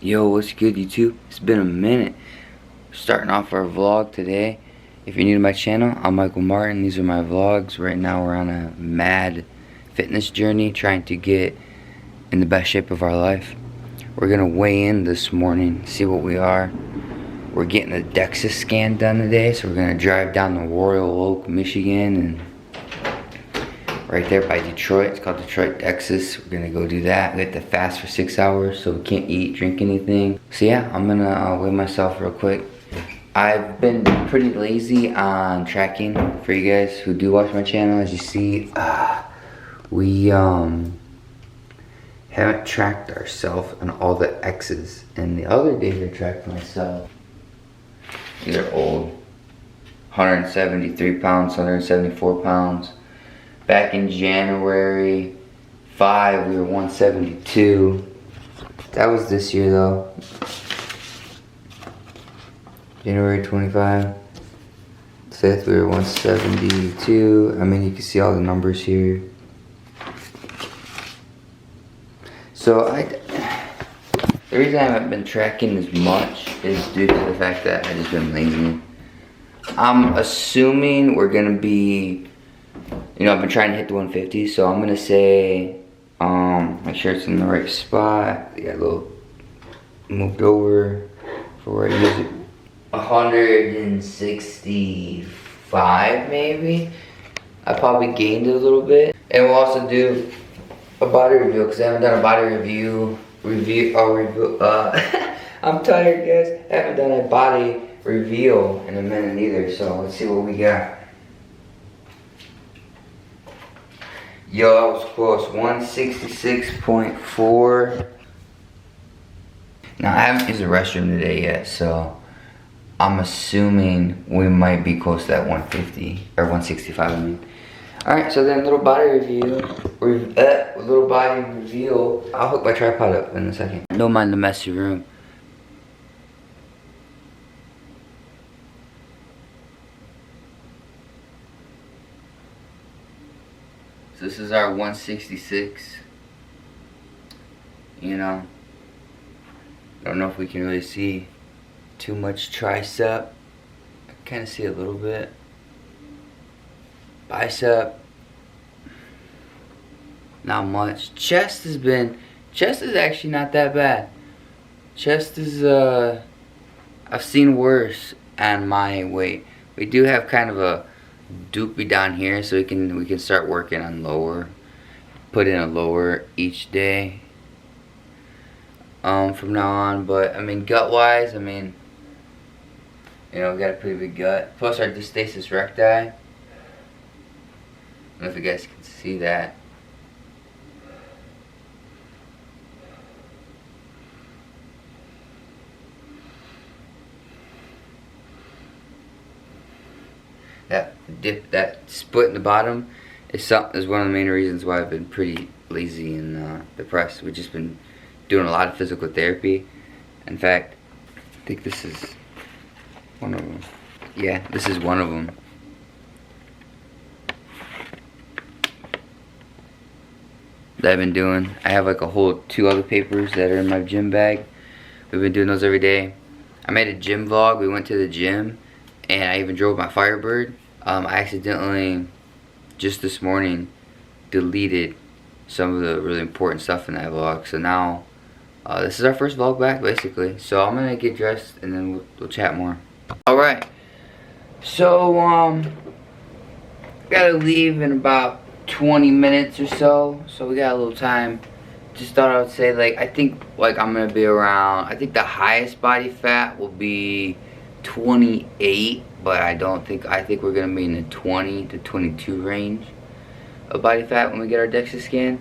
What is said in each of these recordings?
Yo, what's good, YouTube? It's been a minute. Starting off our vlog today. If you're new to my channel, I'm Michael Martin. These are my vlogs. Right now we're on a mad fitness journey, trying to get in the best shape of our life. We're gonna weigh in this morning, see what we are. We're getting a Dexa scan done today, so we're gonna drive down to Royal Oak, Michigan, and right there by Detroit. It's called Detroit, Texas. We're gonna go do that. We have to fast for 6 hours, so we can't eat, drink anything. So yeah, I'm gonna weigh myself real quick. I've been pretty lazy on tracking for you guys who do watch my channel. As you see, we haven't tracked ourselves on all the X's. And the other days I tracked myself. These are old. 173 pounds, 174 pounds. Back in January 5, we were 172. That was this year though. January 25, 5th, we were 172. I mean, you can see all the numbers here. So the reason I haven't been tracking as much is due to the fact that I just been lazy. I'm assuming we're gonna be, you know, I've been trying to hit the 150, so I'm gonna say, make sure it's in the right spot. Yeah, a little moved over for where I use it. 165 maybe. I probably gained a little bit. And we'll also do a body review, because I haven't done a body review. I'm tired, guys. I haven't done a body reveal in a minute either, so let's see what we got. Yo, I was close. 166.4. Now, I haven't used the restroom today yet, so I'm assuming we might be close to that 150 or 165. I mean. All right, so then little body review. Little body reveal. I'll hook my tripod up in a second. Don't mind the messy room. So this is our 166. You know, don't know if we can really see too much tricep. I kind of see a little bit. Bicep, not much. Chest is actually not that bad. Chest is, I've seen worse on my weight. We do have kind of a doopy down here, so we can start working on lower. Put in a lower each day from now on. But I mean, gut wise, I mean, you know, we got a pretty big gut. Plus our diastasis recti. I don't know if you guys can see that. That dip, that split in the bottom is one of the main reasons why I've been pretty lazy and depressed. We've just been doing a lot of physical therapy. In fact, I think this is one of them. Yeah, this is one of them. That I've been doing. I have like a whole 2 other papers that are in my gym bag. We've been doing those every day. I made a gym vlog. We went to the gym and I even drove my Firebird. I accidentally, just this morning, deleted some of the really important stuff in that vlog. So now, this is our first vlog back basically. So I'm gonna get dressed and then we'll chat more. Alright. So, gotta leave in about 20 minutes or so, we got a little time. Just thought I would say, like, I think like I'm gonna be around, I think the highest body fat will be 28, but I think we're gonna be in the 20 to 22 range of body fat when we get our Dexa scan.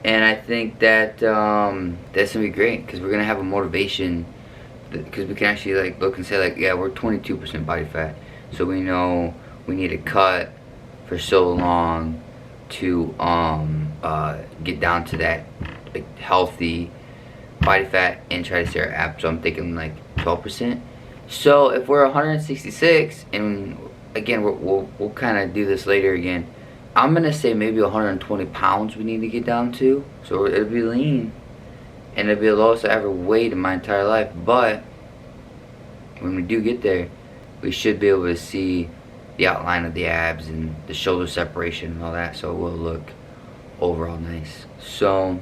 And I think that that's gonna be great, because we're gonna have a motivation, because we can actually like look and say like, yeah, we're 22% body fat, so we know we need to cut for so long to get down to that like healthy body fat and try to see our abs. So I'm thinking like 12%. So if we're 166, and again we'll kind of do this later again, I'm gonna say maybe 120 pounds we need to get down to, so it'll be lean. and it'll be the lowest I ever weighed in my entire life. But when we do get there, we should be able to see the outline of the abs and the shoulder separation and all that, so it will look overall nice. So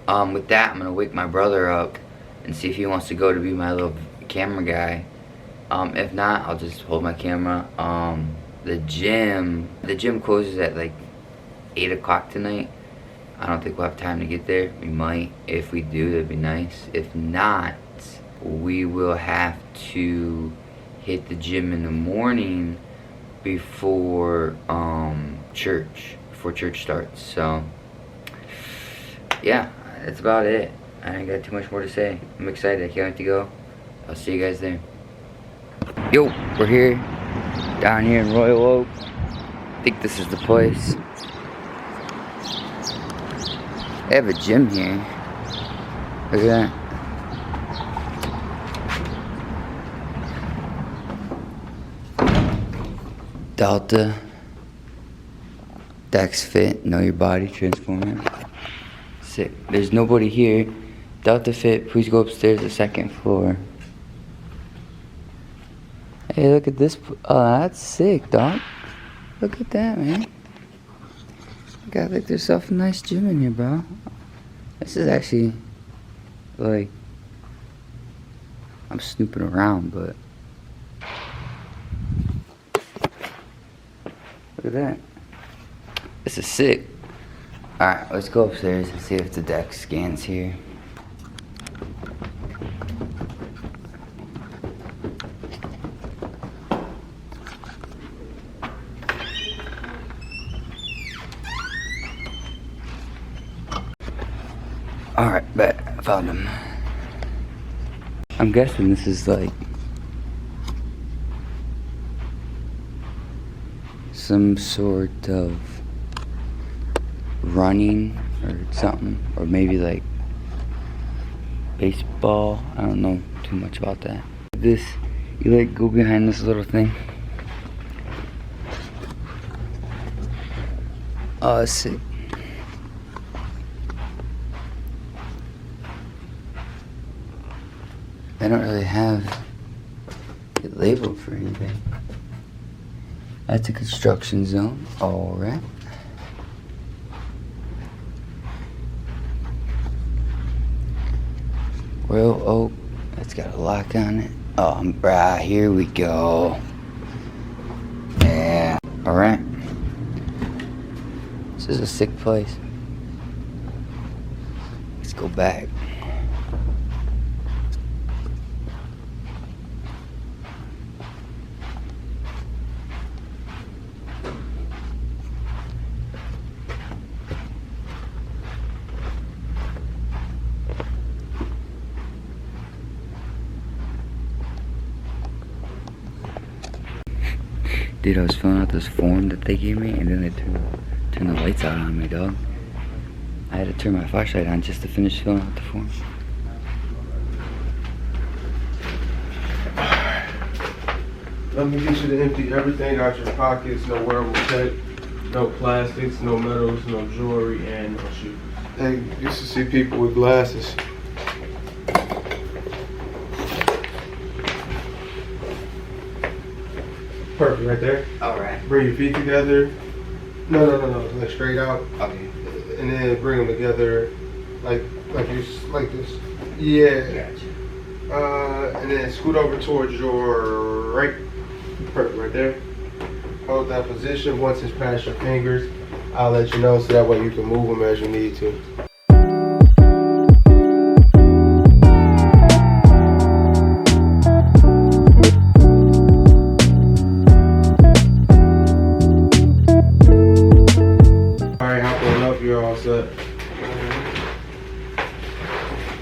with that, I'm gonna wake my brother up and see if he wants to go to be my little camera guy. If not, I'll just hold my camera. The gym closes at like 8 o'clock tonight. I don't think we'll have time to get there. We might. If we do, that'd be nice. If not, we will have to hit the gym in the morning before church starts. So yeah, that's about it. I ain't got too much more to say. I'm excited. I can't wait to go. I'll see you guys there. Yo, we're here down here in Royal Oak. I think this is the place. They have a gym here. Look at that. Delta, Dex Fit, Know Your Body, Transformer. Sick. There's nobody here. Delta Fit, please go upstairs, the second floor. Hey, look at this. Oh, that's sick, dog. Look at that, man. You got like yourself a nice gym in here, bro. This is actually like, I'm snooping around, but look at that. This is sick. Alright, let's go upstairs and see if the Dex scans here. Alright, bet. I found him. I'm guessing this is like some sort of running or something, or maybe like baseball. I don't know too much about that. This, you like go behind this little thing. Oh, it's sick. They don't really have it labeled for anything. That's a construction zone. Alright. Royal Oak. That's got a lock on it. Oh, right, here we go. Yeah. Alright. This is a sick place. Let's go back. Dude, I was filling out this form that they gave me, and then they turned the lights out on me, dog. I had to turn my flashlight on just to finish filling out the form. Let me get you to empty everything out your pockets. No wearable tech, no plastics, no metals, no jewelry, and no shoes. Hey, used to see people with glasses. Perfect, right there. Alright. Bring your feet together. No. Like straight out. Okay. And then bring them together, like this. Yeah. Gotcha. And then scoot over towards your right. Perfect, right there. Hold that position. Once it's past your fingers, I'll let you know so that way you can move them as you need to.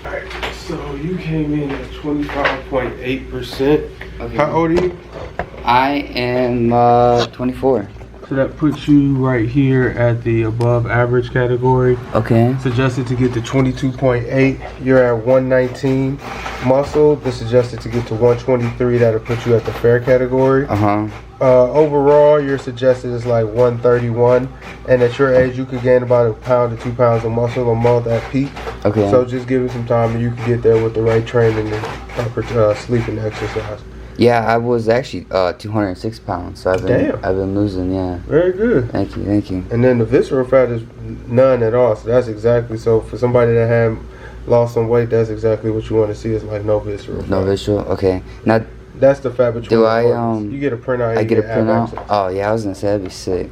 Alright, so you came in at 25.8%. Okay. How old are you? I am 24. So that puts you right here at the above average category. Okay. Suggested to get to 22.8. You're at 119 muscle. This suggested to get to 123. That'll put you at the fair category. Overall, your suggested is like 131. And at your age, you could gain about 1 pound to 2 pounds of muscle a month at peak. Okay. So just give it some time and you can get there with the right training and proper sleep and exercise. Yeah, I was actually 206 pounds, so I've been losing. Yeah. Very good. Thank you. And then the visceral fat is none at all. So that's exactly, so for somebody that had lost some weight, that's exactly what you want to see. Is like no visceral fat. No visceral. Okay. Now that's the fat between. Do I you get a printout? I get a printout. Oh yeah, I was gonna say that'd be sick.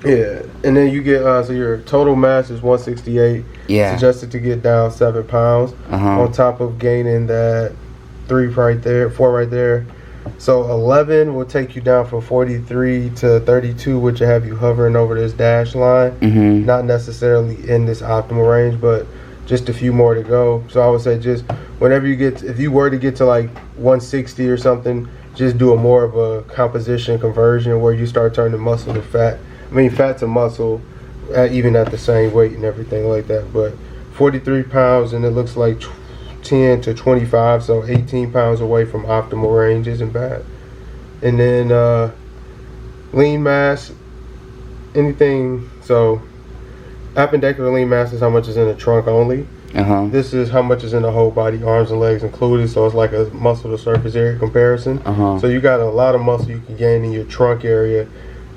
Yeah, and then you get so your total mass is 168. Yeah. Suggested to get down 7 pounds. On top of gaining that 4 right there. So 11 will take you down from 43 to 32, which will have you hovering over this dash line. Not necessarily in this optimal range, but just a few more to go. So I would say just whenever you get, if you were to get to like 160 or something, just do a more of a composition conversion where you start turning muscle to fat. Fat to muscle, even at the same weight and everything like that. But 43 pounds, and it looks like 10 to 25, so 18 pounds away from optimal range isn't bad. And then lean mass, anything, so appendicular lean mass is how much is in the trunk only. This is how much is in the whole body, arms and legs included, so it's like a muscle to surface area comparison. So you got a lot of muscle you can gain in your trunk area.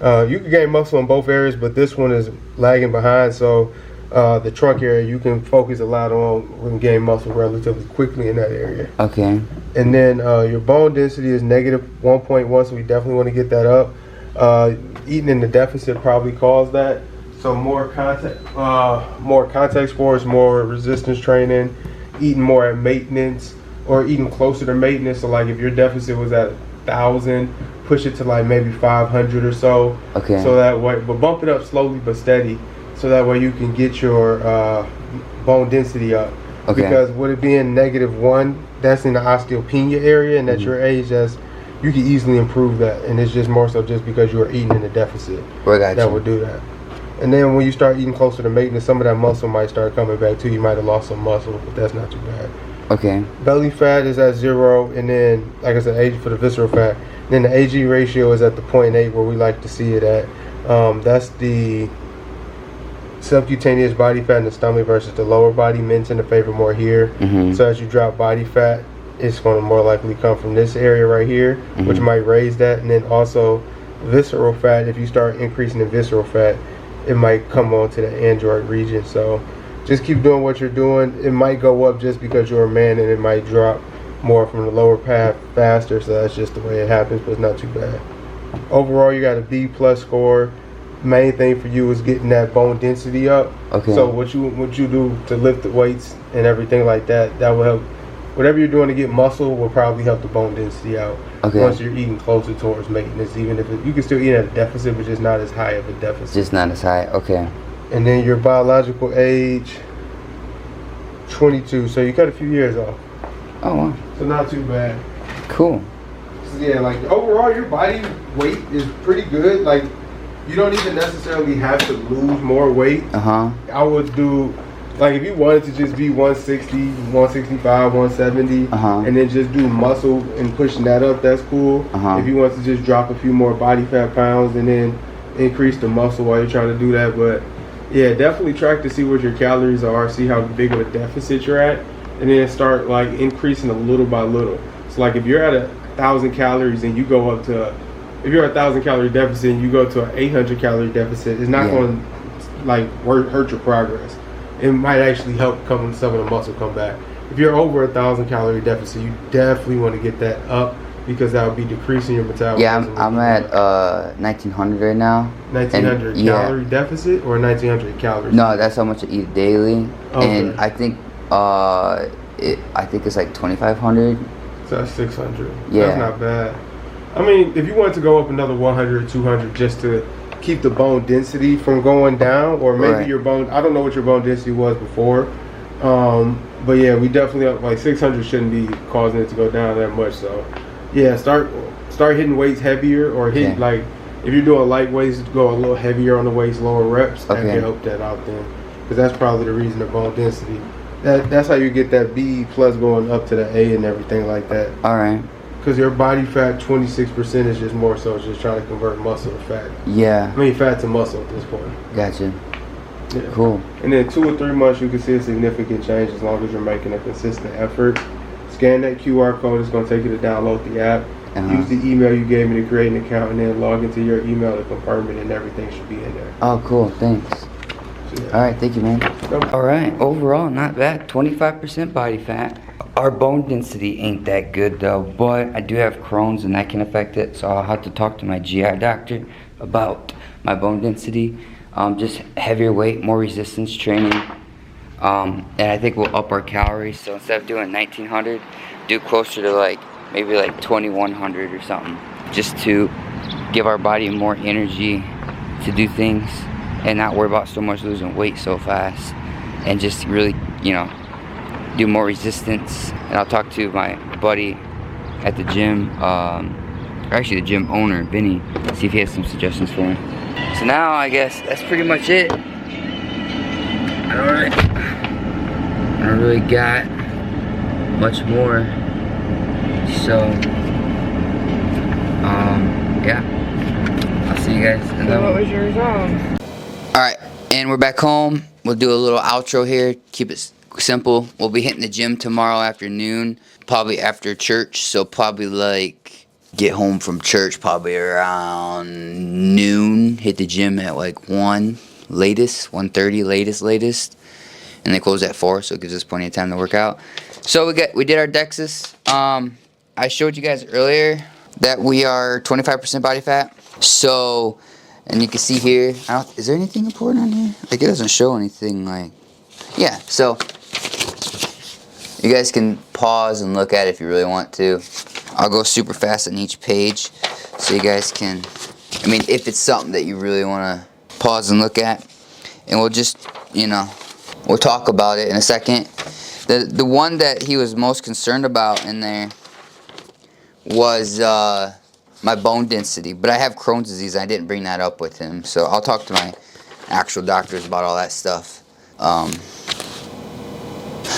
You can gain muscle in both areas, but this one is lagging behind, so the trunk area you can focus a lot on and gain muscle relatively quickly in that area. Okay. And then your bone density is negative 1.1, so we definitely want to get that up. Eating in the deficit probably caused that. So more contact sports, more resistance training, eating more at maintenance or eating closer to maintenance. So like if your deficit was at 1,000, push it to like maybe 500 or so. Okay. So that way, but bump it up slowly but steady. So that way you can get your bone density up. Okay. Because with it being -1, that's in the osteopenia area, and at your age, you can easily improve that. And it's just more so just because you are eating in a deficit that would do that. And then when you start eating closer to maintenance, some of that muscle might start coming back too. You might have lost some muscle, but that's not too bad. Okay. Belly fat is at 0, and then, like I said, age for the visceral fat. Then the AG ratio is at the 0.8 where we like to see it at. That's the subcutaneous body fat in the stomach versus the lower body. Men tend to favor more here. So as you drop body fat, it's going to more likely come from this area right here, which might raise that. And then also visceral fat, if you start increasing the visceral fat, it might come on to the android region. So just keep doing what you're doing. It might go up just because you're a man, and it might drop more from the lower path faster. So that's just the way it happens, but it's not too bad. Overall, you got a B+ score. Main thing for you is getting that bone density up. Okay. So what you do to lift the weights and everything like that, that will help. Whatever you're doing to get muscle will probably help the bone density out. Okay. Once you're eating closer towards maintenance, even if you can still eat at a deficit, but just not as high of a deficit. Just not as high. Okay. And then your biological age, 22. So you cut a few years off. Oh wow. So not too bad. Cool. So yeah, like overall, your body weight is pretty good. Like, you don't even necessarily have to lose more weight. I would do, like, if you wanted to just be 160, 165, 170, and then just do muscle and pushing that up, that's cool. If you want to just drop a few more body fat pounds and then increase the muscle while you're trying to do that. But yeah, definitely track to see what your calories are, see how big of a deficit you're at, and then start like increasing a little by little. So like if you're at 1,000 calories and you go up to, if you're at 1,000 calorie deficit and you go to an 800 calorie deficit, it's not going to like hurt your progress. It might actually help some of the muscle come back. If you're over 1,000 calorie deficit, you definitely want to get that up because that would be decreasing your metabolism. Yeah, I'm at 1,900 right now. 1,900 calorie deficit or 1,900 calories? No, that's how much I eat daily. Okay. And I think it's like 2,500. So that's 600. Yeah. That's not bad. I mean, if you want to go up another 100 or 200 just to keep the bone density from going down, or maybe your bone, I don't know what your bone density was before, but yeah, we definitely, like 600 shouldn't be causing it to go down that much. So yeah, start hitting weights heavier, or hit like If you're doing light weights, go a little heavier on the weights, lower reps. That Okay. can help that out then, because that's probably the reason the bone density. That's how you get that B plus going up to the A and everything like that. All right. Because your body fat, 26% is just more so it's just trying to convert muscle to fat. Yeah. I mean, fat to muscle at this point. Gotcha. Yeah. Cool. And then 2 or 3 months, you can see a significant change as long as you're making a consistent effort. Scan that QR code. It's going to take you to download the app. Use the email you gave me to create an account, and then log into your email to confirm it, and everything should be in there. Oh, cool. Thanks. So, yeah. All right. Thank you, man. All right. Overall, not bad. 25% body fat. Our bone density ain't that good though, but I do have Crohn's and that can affect it, so I'll have to talk to my GI doctor about my bone density. Just heavier weight, more resistance training, and I think we'll up our calories. So instead of doing 1900, do closer to like maybe like 2100 or something, just to give our body more energy to do things and not worry about so much losing weight so fast, and just really, you know, do more resistance. And I'll talk to my buddy at the gym, or actually the gym owner, Vinny, see if he has some suggestions for me. So now I guess that's pretty much it. I don't really got much more. So yeah, I'll see you guys in the What was your result? Alright, and we're back home. We'll do a little outro here, keep it simple. We'll be hitting the gym tomorrow afternoon, probably after church, so probably like get home from church probably around noon, hit the gym at like 1 latest, 1:30 latest, and they close at 4, so it gives us plenty of time to work out. So we did our Dexas. I showed you guys earlier that we are 25% body fat, so, and you can see here, is there anything important on here? Like, it doesn't show anything, like, yeah, so you guys can pause and look at it if you really want to. I'll go super fast on each page so you guys can, I mean, if it's something that you really want to pause and look at, and we'll just, you know, we'll talk about it in a second. The one that he was most concerned about in there was my bone density, but I have Crohn's disease. I didn't bring that up with him, so I'll talk to my actual doctors about all that stuff.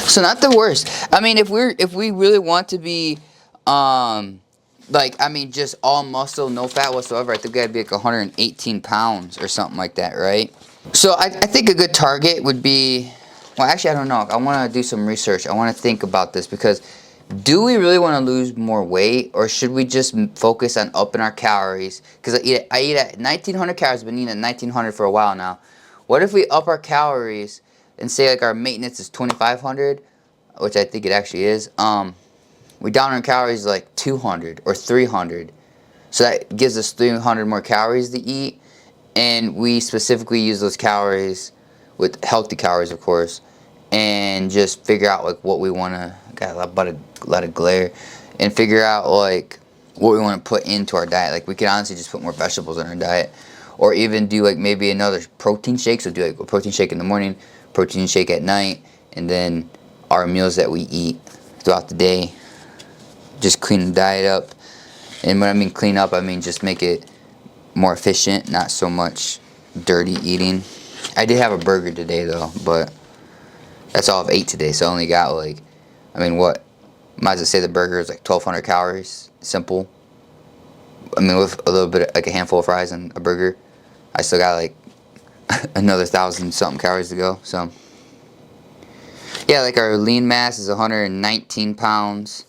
So not the worst. I mean, if we really want to be, like, I mean, just all muscle, no fat whatsoever, I think that'd be like 118 pounds or something like that, right? So I think a good target would be, well, actually, I don't know. I want to do some research. I want to think about this, because do we really want to lose more weight, or should we just focus on upping our calories? Because I eat at 1900 calories. I've been eating at 1900 for a while now. What if we up our calories and say like our maintenance is 2500, which I think it actually is. We down our calories like 200 or 300, so that gives us 300 more calories to eat, and we specifically use those calories with healthy calories, of course, and just figure out like what we want to, got a lot of glare, and figure out like what we want to put into our diet. Like, we could honestly just put more vegetables in our diet, or even do like maybe another protein shake. So do like a protein shake in the morning, protein shake at night, and then our meals that we eat throughout the day. Just clean the diet up. And when I mean clean up, I mean just make it more efficient, not so much dirty eating. I did have a burger today though, but that's all I've ate today, so I only got like, I mean, what, might as well say the burger is like 1200 calories, simple. I mean, with a little bit, like a handful of fries and a burger, I still got like another 1,000 something calories to go. So yeah, like our lean mass is 119 pounds.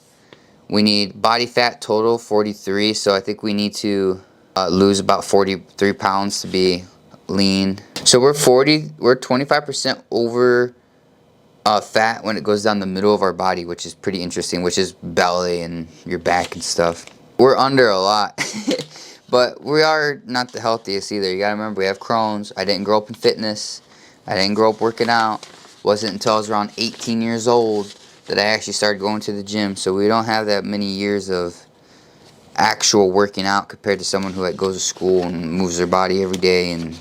We need body fat total 43, so I think we need to lose about 43 pounds to be lean. So we're 25% over fat when it goes down the middle of our body, which is pretty interesting, which is belly and your back and stuff. We're under a lot, but we are not the healthiest either. You gotta remember, we have Crohn's. I didn't grow up in fitness. I didn't grow up working out. Wasn't until I was around 18 years old that I actually started going to the gym. So we don't have that many years of actual working out compared to someone who like goes to school and moves their body every day and,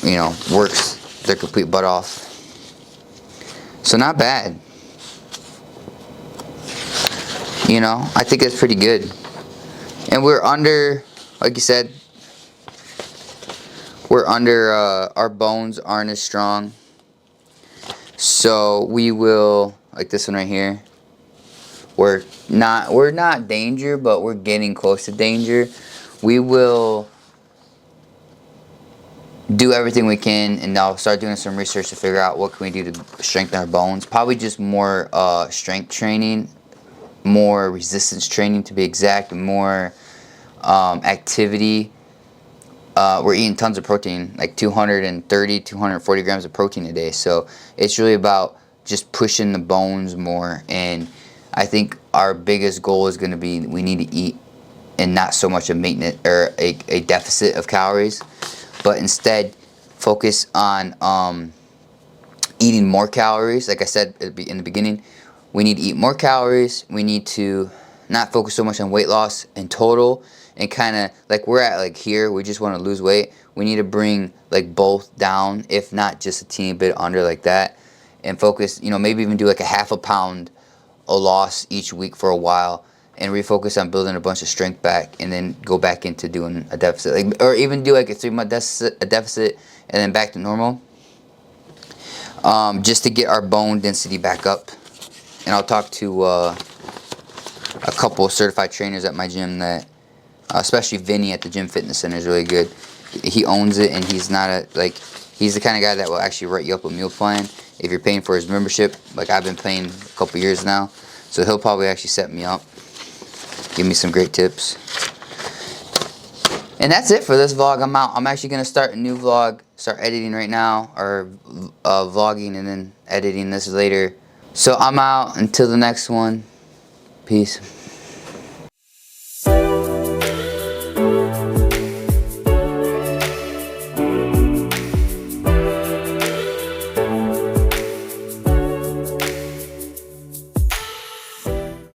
you know, works their complete butt off. So not bad. You know, I think that's pretty good. And we're under like you said, we're under, our bones aren't as strong. So we will, like this one right here, we're not danger, but we're getting close to danger. We will do everything we can, and I'll start doing some research to figure out what can we do to strengthen our bones. Probably just more strength training, more resistance training to be exact, more activity. We're eating tons of protein, like 230, 240 grams of protein a day. So it's really about just pushing the bones more. And I think our biggest goal is going to be we need to eat, and not so much a maintenance or a deficit of calories, but instead focus on eating more calories. Like I said in the beginning, we need to eat more calories. We need to not focus so much on weight loss in total, and kind of like we're at like here, we just want to lose weight. We need to bring like both down, if not just a teeny bit under like that, and focus, you know, maybe even do like a half a pound a loss each week for a while, and refocus on building a bunch of strength back, and then go back into doing a deficit, like, or even do like a 3-month deficit and then back to normal, just to get our bone density back up. And I'll talk to a couple of certified trainers at my gym that, especially Vinny at the Gym Fitness Center is really good. He owns it, and he's not he's the kind of guy that will actually write you up a meal plan if you're paying for his membership. Like I've been paying a couple years now, so he'll probably actually set me up, give me some great tips. And that's it for this vlog. I'm out. I'm actually gonna start a new vlog, start editing right now, or vlogging and then editing this later. So I'm out until the next one. Peace.